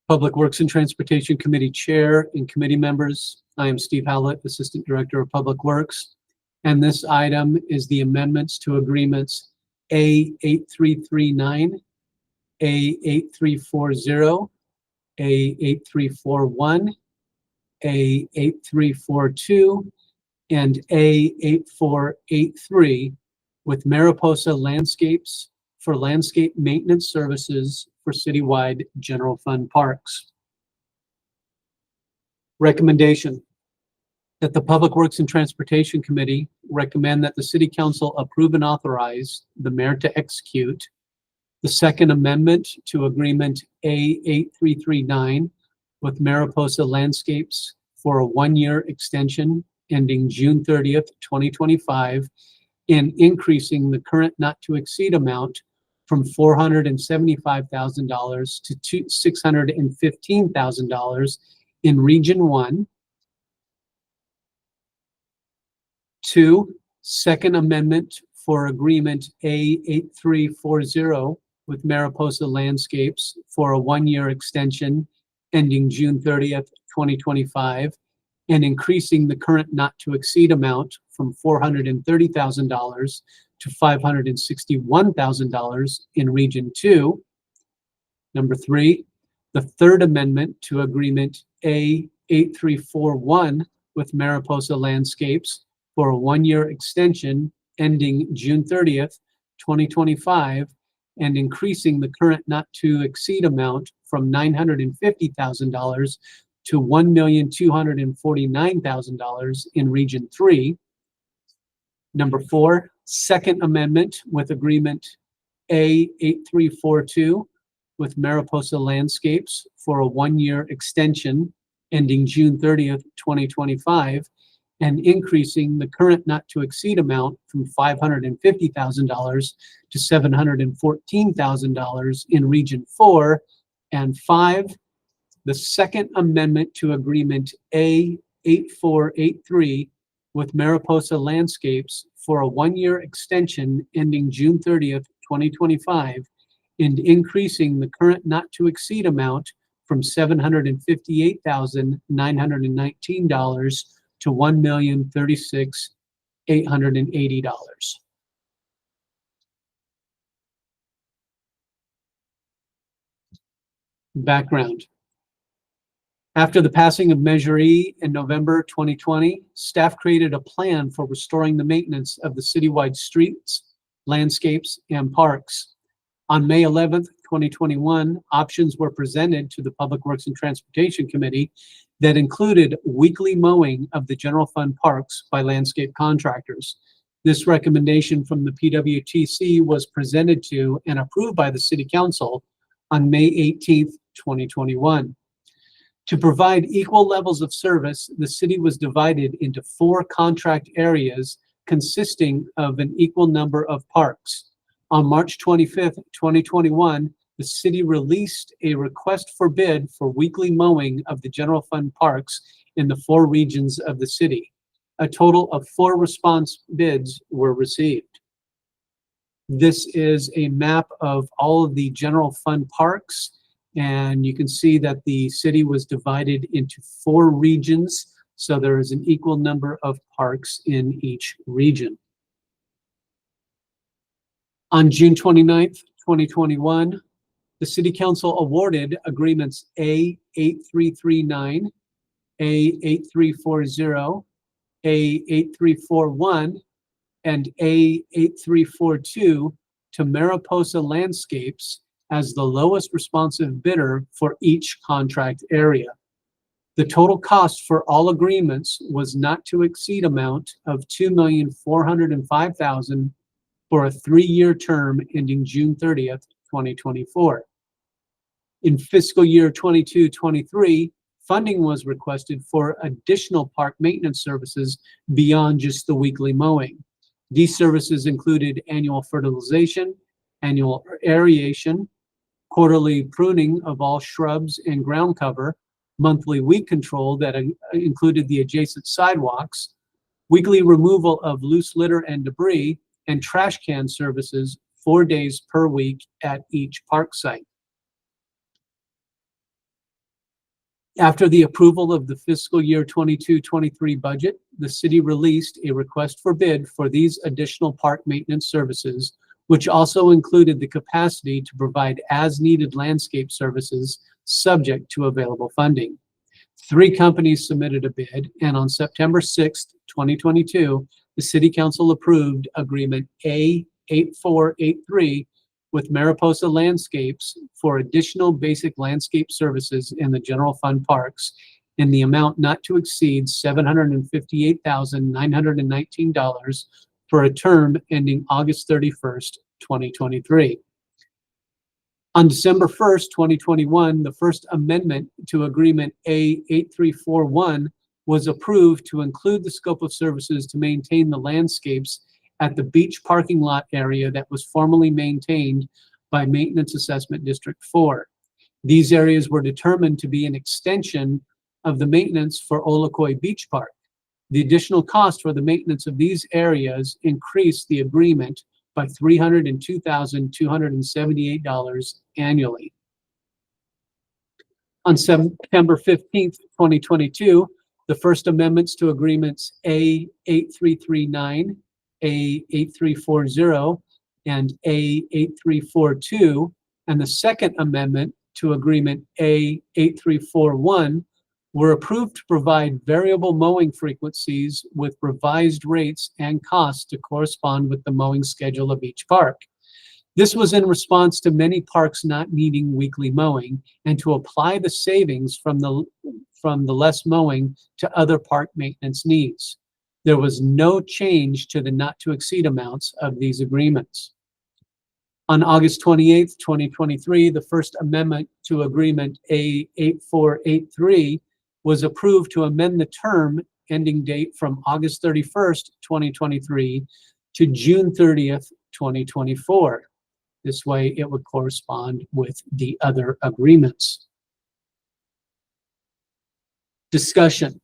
Public Works and Transportation Committee Chair and committee members. I am Steve Howlett, Assistant Director of Public Works. And this item is the amendments to agreements A8339, A8340, A8341, A8342, and A8483 with Mariposa Landscapes for landscape maintenance services for citywide general fund parks. Recommendation that the Public Works and Transportation Committee recommend that the City Council approve and authorize the mayor to execute the second amendment to agreement A8339 with Mariposa Landscapes for a one-year extension ending June 30th, 2025, and increasing the current not to exceed amount from $475,000 to $615,000 in Region 1. 2, second amendment for agreement A8340 with Mariposa Landscapes for a one-year extension ending June 30th, 2025, and increasing the current not to exceed amount from $430,000 to $561,000 in Region 2. Number 3, the third amendment to agreement A8341 with Mariposa Landscapes for a one-year extension ending June 30th, 2025, and increasing the current not to exceed amount from $950,000 to $1,249,000 in Region 3. Number 4, second amendment with agreement A8342 with Mariposa Landscapes for a one-year extension ending June 30th, 2025, and increasing the current not to exceed amount from $550,000 to $714,000 in Region 4. And 5, the second amendment to agreement A8483 with Mariposa Landscapes for a one-year extension ending June 30th, 2025, and increasing the current not to exceed amount from $758,919 to $1,036,880. Background. After the passing of Measure E in November 2020, staff created a plan for restoring the maintenance of the citywide streets, landscapes, and parks. On May 11th, 2021, options were presented to the Public Works and Transportation Committee that included weekly mowing of the general fund parks by landscape contractors. This recommendation from the PWTC was presented to and approved by the City Council on May 18th, 2021. To provide equal levels of service, the city was divided into 4 contract areas consisting of an equal number of parks. On March 25th, 2021, the city released a request for bid for weekly mowing of the general fund parks in the 4 regions of the city. A total of 4 response bids were received. This is a map of all of the general fund parks, and you can see that the city was divided into 4 regions, so there is an equal number of parks in each region. On June 29th, 2021, the City Council awarded agreements A8339, A8340, A8341, and A8342 to Mariposa Landscapes as the lowest responsive bidder for each contract area. The total cost for all agreements was not to exceed amount of $2,405,000 for a 3-year term ending June 30th, 2024. In fiscal year 22-23, funding was requested for additional park maintenance services beyond just the weekly mowing. These services included annual fertilization, annual aeration, quarterly pruning of all shrubs and ground cover, monthly weed control that included the adjacent sidewalks, weekly removal of loose litter and debris, and trash can services 4 days per week at each park site. After the approval of the fiscal year 22-23 budget, the city released a request for bid for these additional park maintenance services, which also included the capacity to provide as-needed landscape services subject to available funding. 3 companies submitted a bid, and on September 6th, 2022, the City Council approved Agreement A8483 with Mariposa Landscapes for additional basic landscape services in the general fund parks in the amount not to exceed $758,919 for a term ending August 31st, 2023. On December 1st, 2021, the first amendment to Agreement A8341 was approved to include the scope of services to maintain the landscapes at the beach parking lot area that was formerly maintained by Maintenance Assessment District 4. These areas were determined to be an extension of the maintenance for Olakoi Beach Park. The additional cost for the maintenance of these areas increased the agreement by $302,278 annually. On September 15th, 2022, the first amendments to agreements A8339, A8340, and A8342, and the second amendment to agreement A8341 were approved to provide variable mowing frequencies with revised rates and costs to correspond with the mowing schedule of each park. This was in response to many parks not needing weekly mowing and to apply the savings from the less mowing to other park maintenance needs. There was no change to the not to exceed amounts of these agreements. On August 28th, 2023, the first amendment to agreement A8483 was approved to amend the term ending date from August 31st, 2023 to June 30th, 2024. This way it would correspond with the other agreements. Discussion.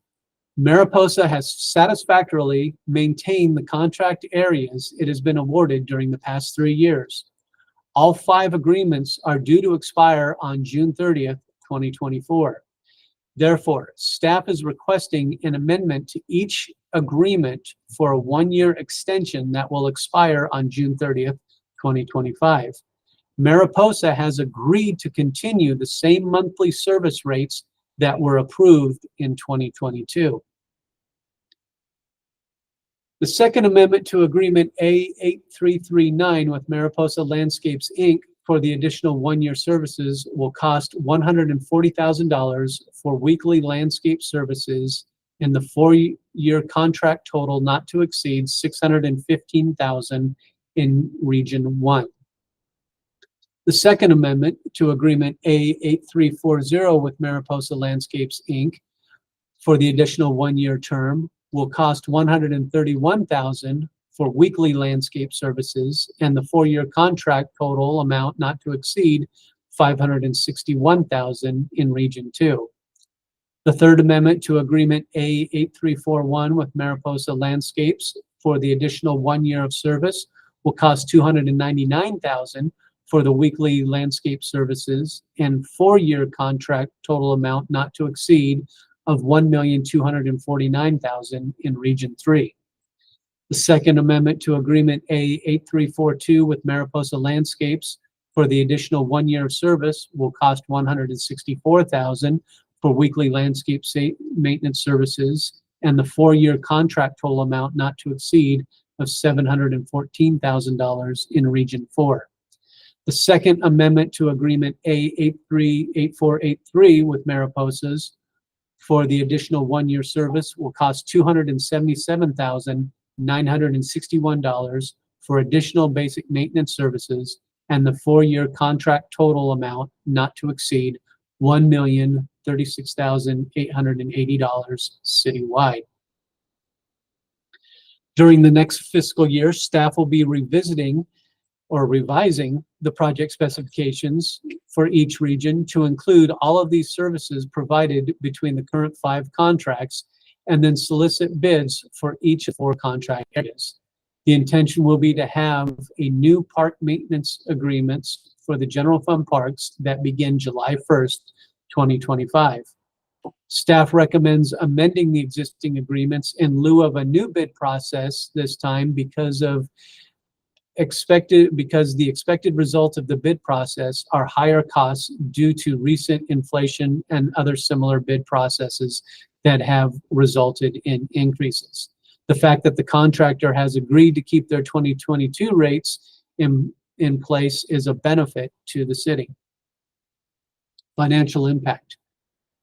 Mariposa has satisfactorily maintained the contract areas it has been awarded during the past 3 years. All 5 agreements are due to expire on June 30th, 2024. Therefore, staff is requesting an amendment to each agreement for a 1-year extension that will expire on June 30th, 2025. Mariposa has agreed to continue the same monthly service rates that were approved in 2022. The second amendment to agreement A8339 with Mariposa Landscapes, Inc. for the additional 1-year services will cost $140,000 for weekly landscape services in the 4-year contract total not to exceed $615,000 in Region 1. The second amendment to agreement A8340 with Mariposa Landscapes, Inc. for the additional 1-year term will cost $131,000 for weekly landscape services and the 4-year contract total amount not to exceed $561,000 in Region 2. The third amendment to agreement A8341 with Mariposa Landscapes for the additional 1 year of service will cost $299,000 for the weekly landscape services and 4-year contract total amount not to exceed of $1,249,000 in Region 3. The second amendment to agreement A8342 with Mariposa Landscapes for the additional 1 year of service will cost $164,000 for weekly landscape maintenance services and the 4-year contract total amount not to exceed of $714,000 in Region 4. The second amendment to agreement A8483 with Mariposas for the additional 1 year service will cost $277,961 for additional basic maintenance services and the 4-year contract total amount not to exceed $1,036,880 citywide. During the next fiscal year, staff will be revisiting or revising the project specifications for each region to include all of these services provided between the current 5 contracts and then solicit bids for each of 4 contract areas. The intention will be to have a new park maintenance agreements for the general fund parks that begin July 1st, 2025. Staff recommends amending the existing agreements in lieu of a new bid process this time because the expected result of the bid process are higher costs due to recent inflation and other similar bid processes that have resulted in increases. The fact that the contractor has agreed to keep their 2022 rates in place is a benefit to the city. Financial impact.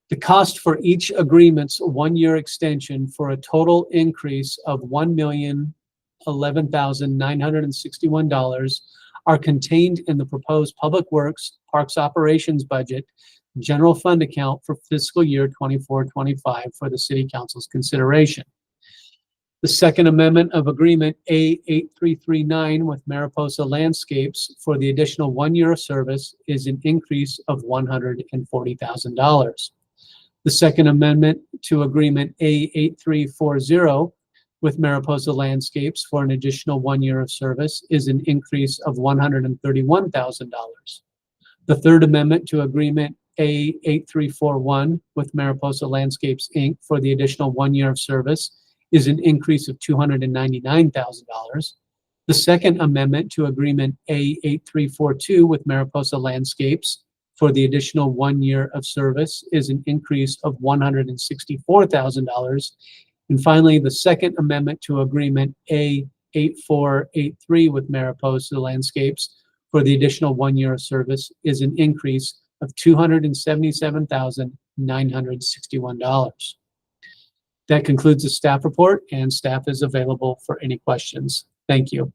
The cost for each agreement's one-year extension for a total increase of $1,011,961 are contained in the proposed Public Works Parks Operations budget general fund account for fiscal year 24-25 for the City Council's consideration. The Second Amendment of Agreement A8339 with Mariposa Landscapes for the additional 1 year of service is an increase of $140,000. The Second Amendment to Agreement A8340 with Mariposa Landscapes for an additional 1 year of service is an increase of $131,000. The Third Amendment to Agreement A8341 with Mariposa Landscapes, Inc. for the additional 1 year of service is an increase of $299,000. The Second Amendment to Agreement A8342 with Mariposa Landscapes for the additional 1 year of service is an increase of $164,000. And finally, the Second Amendment to Agreement A8483 with Mariposa Landscapes for the additional 1 year of service is an increase of $277,961. That concludes the staff report, and staff is available for any questions. Thank you.